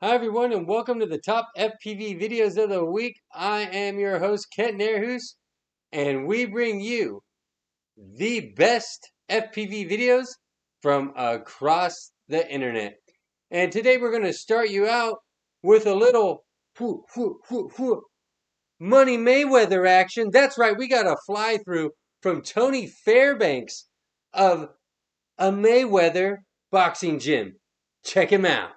Hi everyone and welcome to the top FPV videos of the week. I am your host Kent Nerhus and we bring you the best FPV videos from across the internet. And today we're going to start you out with a little Money Mayweather action. That's right, we got a fly through from Tony Fairbanks of a Mayweather Boxing Gym. Check him out.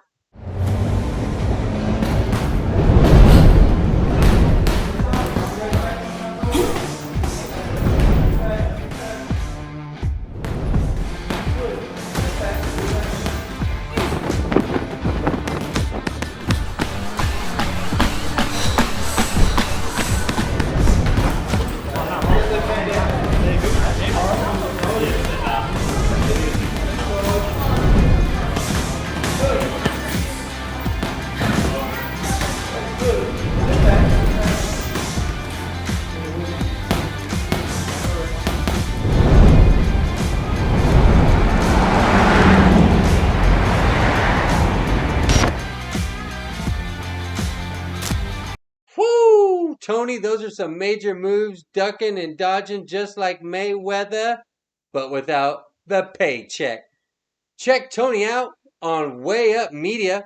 Whoo! Tony, those are some major moves, ducking and dodging just like Mayweather, but without the paycheck. Check Tony out on Way Up Media,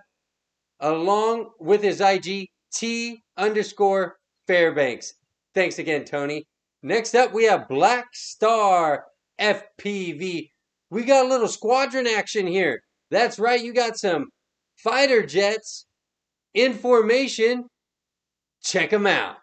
along with his IG T_Fairbanks. Thanks again, Tony. Next up, we have Black Star FPV. We got a little squadron action here. That's right, you got some fighter jets in formation. Check them out.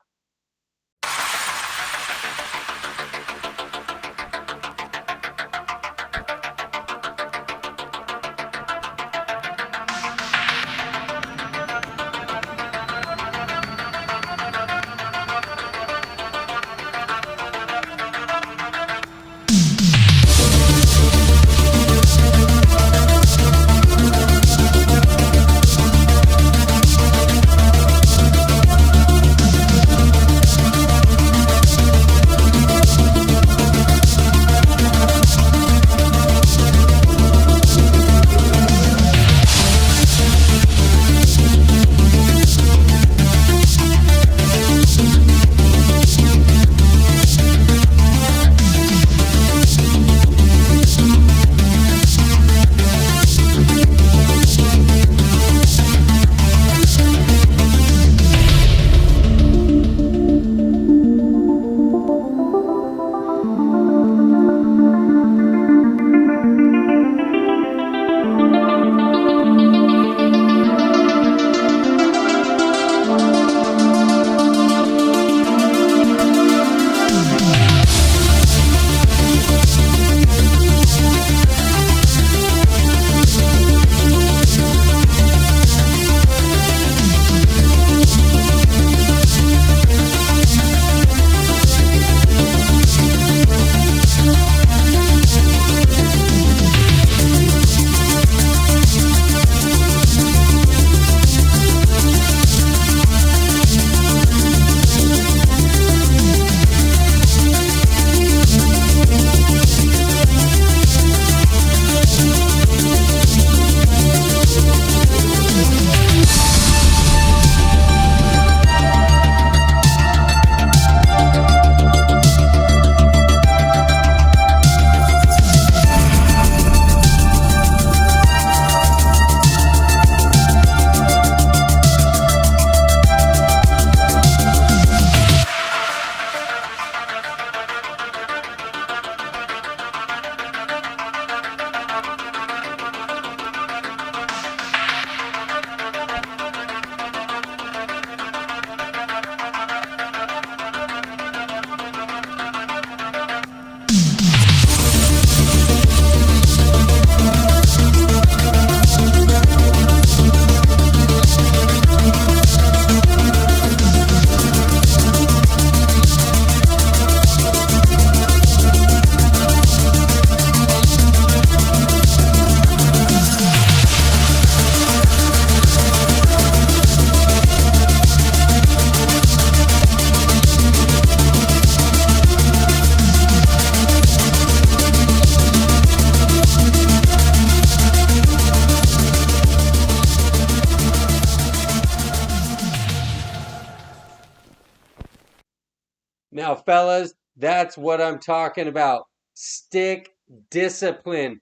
Now, fellas, that's what I'm talking about. Stick discipline.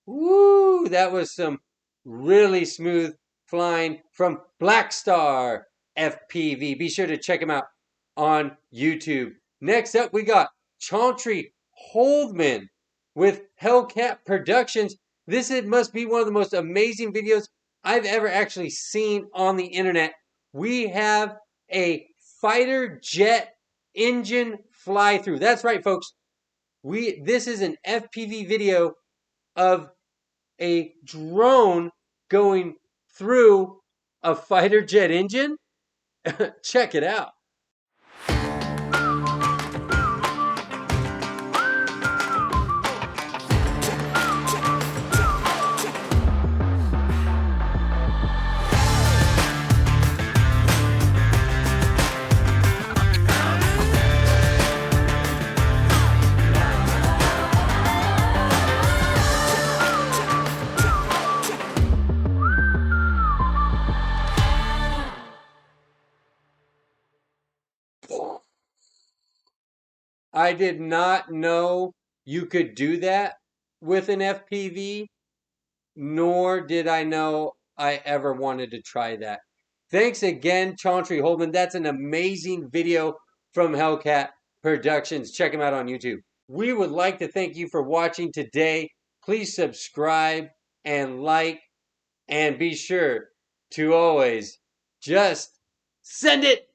Woo! That was some really smooth flying from Black Star FPV. Be sure to check him out on YouTube. Next up, we got Chantry Holdman with Hellcat Productions. This must be one of the most amazing videos I've ever actually seen on the internet. We have a fighter jet engine fly through. That's right, folks. This is an FPV video of a drone going through a fighter jet engine. Check it out. I did not know you could do that with an FPV, nor did I know I ever wanted to try that. Thanks again, Chantry Holdman. That's an amazing video from Hellcat Productions. Check him out on YouTube. We would like to thank you for watching today. Please subscribe and like, and be sure to always just send it.